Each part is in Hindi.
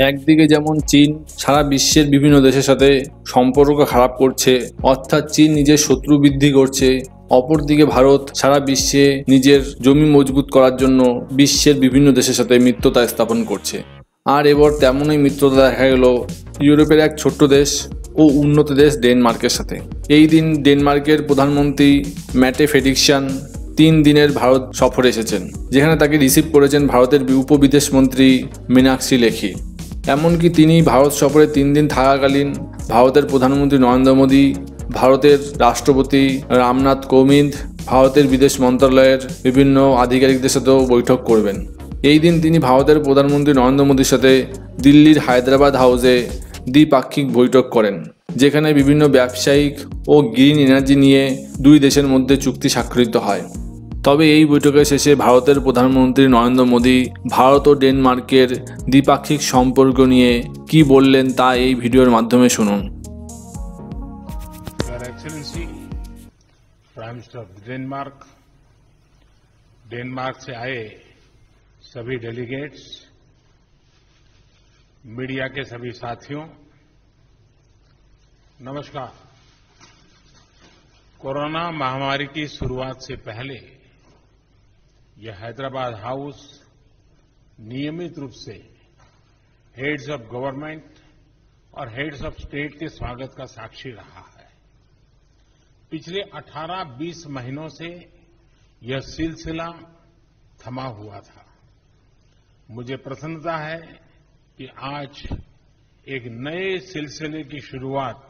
একদিকে যেমন চীন সারা বিশ্বের বিভিন্ন দেশের সাথে সম্পর্ক খারাপ করছে, অর্থাৎ চীন নিজের শত্রু বৃদ্ধি করছে, অপরদিকে ভারত সারা বিশ্বে নিজের জমি মজবুত করার জন্য বিশ্বের বিভিন্ন দেশের সাথে মিত্রতা স্থাপন করছে। আর এবার তেমনই মিত্রতা দেখা গেল ইউরোপের এক ছোট্ট দেশ ও উন্নত দেশ ডেনমার্কের সাথে। এই দিন ডেনমার্কের প্রধানমন্ত্রী ম্যাটে ফ্রেডরিকসন 3 দিনের ভারত সফরে এসেছেন, যেখানে তাকে রিসিভ করেছেন ভারতের উপবিদেশ মন্ত্রী মীনাক্ষী লেখি। এমনকি তিনি ভারত সফরে 3 দিন থাকাকালীন ভারতের প্রধানমন্ত্রী নরেন্দ্র মোদী, ভারতের রাষ্ট্রপতি রামনাথ কোবিন্দ, ভারতের বিদেশ মন্ত্রণালয়ের বিভিন্ন আধিকারিকদের সাথেও বৈঠক করবেন। এই দিন তিনি ভারতের প্রধানমন্ত্রী নরেন্দ্র মোদীর সাথে দিল্লির হায়দ্রাবাদ হাউসে দ্বিপাক্ষিক বৈঠক করেন, যেখানে বিভিন্ন ব্যবসায়িক ও গ্রিন এনার্জি নিয়ে দুই দেশের মধ্যে চুক্তি স্বাক্ষরিত হয়। তবে এই বৈঠকের শেষে ভারতের প্রধানমন্ত্রী নরেন্দ্র মোদী ভারত ও ডেনমার্কের দ্বিপাক্ষিক সম্পর্ক নিয়ে কি বললেন তা এই ভিডিওর মাধ্যমে শুনুন। डेनमार्क से आए सभी डेलीगेट्स, मीडिया के सभी साथियों, नमस्कार। कोरोना महामारी की शुरुआत से पहले यह हैदराबाद हाउस नियमित रूप से हेड्स ऑफ गवर्नमेंट और हेड्स ऑफ स्टेट के स्वागत का साक्षी रहा है। पिछले 18-20 महीनों से यह सिलसिला थमा हुआ था। मुझे प्रसन्नता है कि आज एक नए सिलसिले की शुरुआत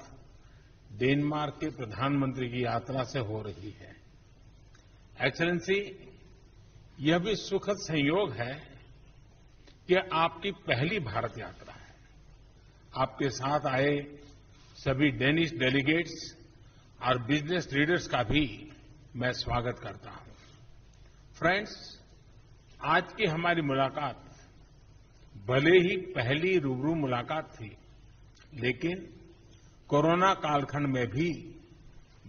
डेनमार्क के प्रधानमंत्री की यात्रा से हो रही है। एक्सेलेंसी, यह भी सुखद संयोग है कि आपकी पहली भारत यात्रा है। आपके साथ आए सभी डेनिश डेलीगेट्स और बिजनेस लीडर्स का भी मैं स्वागत करता हूं। फ्रेंड्स, आज की हमारी मुलाकात भले ही पहली रूबरू मुलाकात थी, लेकिन कोरोना कालखंड में भी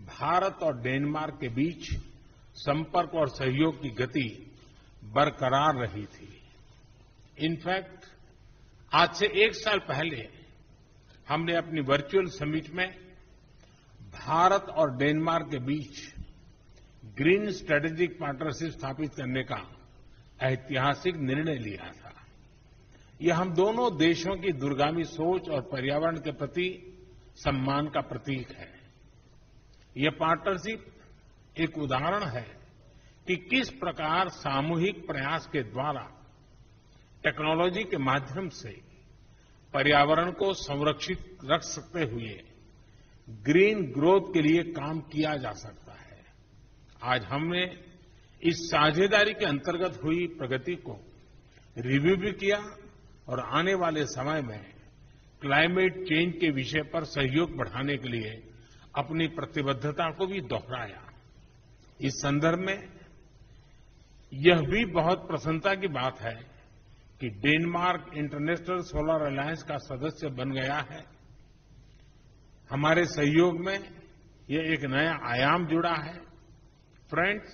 भारत और डेनमार्क के बीच संपर्क और सहयोग की गति बरकरार रही थी। इनफैक्ट आज से 1 साल पहले हमने अपनी वर्चुअल समिट में भारत और डेनमार्क के बीच ग्रीन स्ट्रेटेजिक पार्टनरशिप स्थापित करने का ऐतिहासिक निर्णय लिया था। यह हम दोनों देशों की दूरगामी सोच और पर्यावरण के प्रति सम्मान का प्रतीक है। यह पार्टनरशिप एक उदाहरण है कि किस प्रकार सामूहिक प्रयास के द्वारा टेक्नोलॉजी के माध्यम से पर्यावरण को संरक्षित रख सकते हुए ग्रीन ग्रोथ के लिए काम किया जा सकता है। आज हमने इस साझेदारी के अंतर्गत हुई प्रगति को रिव्यू भी किया और आने वाले समय में क्लाइमेट चेंज के विषय पर सहयोग बढ़ाने के लिए अपनी प्रतिबद्धता को भी दोहराया। इस संदर्भ में यह भी बहुत प्रसन्नता की बात है कि डेनमार्क इंटरनेशनल सोलर अलायंस का सदस्य बन गया है। हमारे सहयोग में यह एक नया आयाम जुड़ा है। फ्रेंड्स,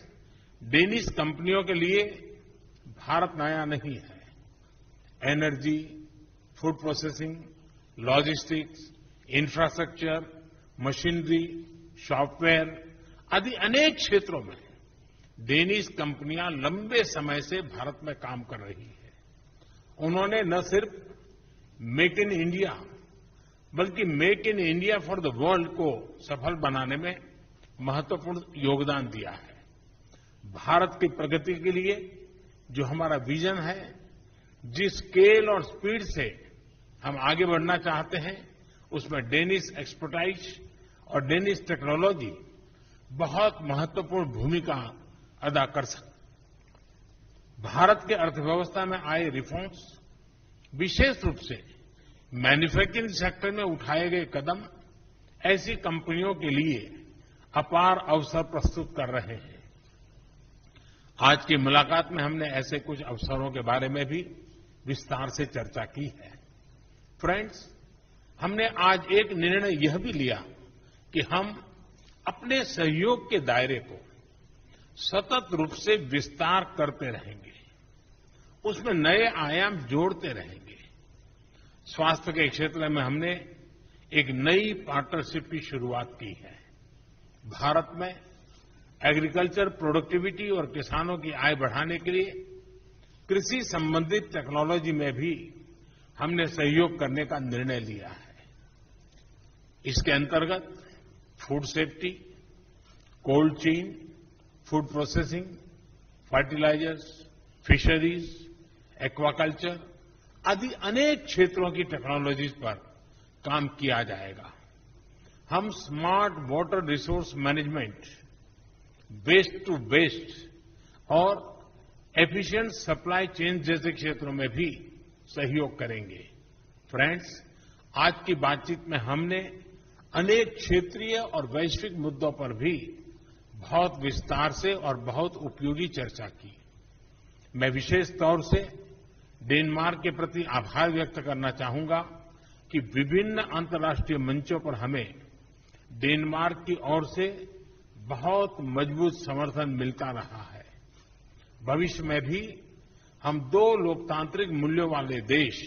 डेनिश कंपनियों के लिए भारत नया नहीं है। Energy, food processing, logistics, infrastructure, machinery, software आदि अनेक क्षेत्रों में डेनिश कंपनियां लंबे समय से भारत में काम कर रही है। उन्होंने न सिर्फ मेक इन इंडिया बल्कि make in India for the world को सफल बनाने में महत्वपूर्ण योगदान दिया है। भारत की प्रगति के लिए जो हमारा विजन है, जिस स्केल और स्पीड से हम आगे बढ़ना चाहते हैं, उसमें डेनिश एक्सपर्टाइज और डेनिश टेक्नोलॉजी बहुत महत्वपूर्ण भूमिका अदा कर सकते। भारत के अर्थव्यवस्था में आए रिफॉर्म्स, विशेष रूप से मैन्युफैक्चरिंग सेक्टर में उठाए गए कदम ऐसी कंपनियों के लिए अपार अवसर प्रस्तुत कर रहे हैं। आज की मुलाकात में हमने ऐसे कुछ अवसरों के बारे में भी विस्तार से चर्चा की है। फ्रेंड्स, हमने आज एक निर्णय यह भी लिया कि हम अपने सहयोग के दायरे को सतत रूप से विस्तार करते रहेंगे, उसमें नए आयाम जोड़ते रहेंगे। स्वास्थ्य के क्षेत्र में हमने एक नई पार्टनरशिप की शुरुआत की है। भारत में एग्रीकल्चर प्रोडक्टिविटी और किसानों की आय बढ़ाने के लिए कृषि संबंधित टेक्नोलॉजी में भी हमने सहयोग करने का निर्णय लिया है। इसके अंतर्गत food safety, cold chain, food processing, fertilisers, fisheries, aquaculture आदि अनेक क्षेत्रों की टेक्नोलॉजीज पर काम किया जाएगा। हम smart water resource management, waste to best और एफिशिएंट सप्लाई चेन जैसे क्षेत्रों में भी सहयोग करेंगे। फ्रेंड्स, आज की बातचीत में हमने अनेक क्षेत्रीय और वैश्विक मुद्दों पर भी बहुत विस्तार से और बहुत उपयोगी चर्चा की। मैं विशेष तौर से डेनमार्क के प्रति आभार व्यक्त करना चाहूंगा कि विभिन्न अंतर्राष्ट्रीय मंचों पर हमें डेनमार्क की ओर से बहुत मजबूत समर्थन मिलता रहा है। भविष्य में भी हम दो लोकतांत्रिक मूल्यों वाले देश,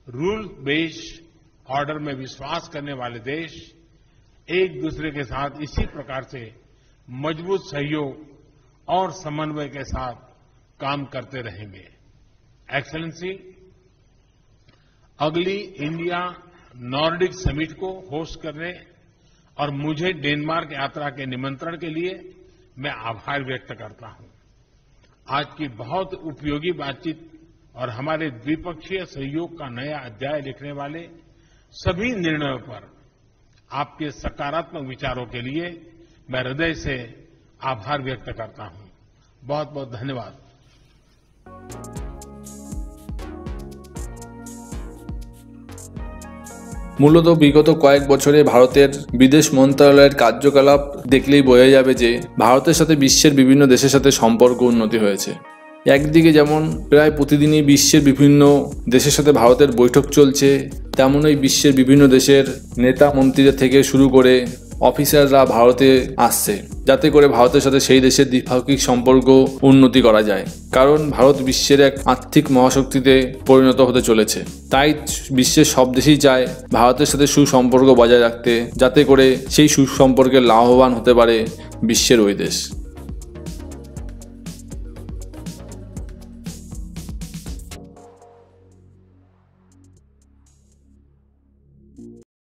रूल बेस्ड ऑर्डर में विश्वास करने वाले देश, एक दूसरे के साथ इसी प्रकार से मजबूत सहयोग और समन्वय के साथ काम करते रहेंगे। एक्सेलेंसी, अगली इंडिया नॉर्डिक समिट को होस्ट करने और मुझे डेनमार्क यात्रा के निमंत्रण के लिए मैं आभार व्यक्त करता हूं। आज की बहुत उपयोगी बातचीत और हमारे द्विपक्षीय सहयोग का नया अध्याय लिखने वाले सभी निर्णयों पर आपके सकारात्मक विचारों के लिए मैं हृदय से आभार व्यक्त करता हूं। बहुत बहुत धन्यवाद। মূলত বিগত কয়েক বছরে ভারতের বিদেশ মন্ত্রণালয়ের কার্যকলাপ দেখলেই বোঝা যাবে যে ভারতের সাথে বিশ্বের বিভিন্ন দেশের সাথে সম্পর্ক উন্নতি হয়েছে। একদিকে যেমন প্রায় প্রতিদিনই বিশ্বের বিভিন্ন দেশের সাথে ভারতের বৈঠক চলছে, তেমনই বিশ্বের বিভিন্ন দেশের নেতা মন্ত্রীদের থেকে শুরু করে অফিসাররা ভারতে আসছে, যাতে করে ভারতের সাথে সেই দেশের দ্বিপাক্ষিক সম্পর্ক উন্নতি করা যায়। কারণ ভারত বিশ্বের এক আর্থিক মহাশক্তিতে পরিণত হতে চলেছে। তাই বিশ্বের সব দেশই চায় ভারতের সাথে সুসম্পর্ক বজায় রাখতে, যাতে করে সেই সুসম্পর্কে লাভবান হতে পারে বিশ্বের ওই দেশ।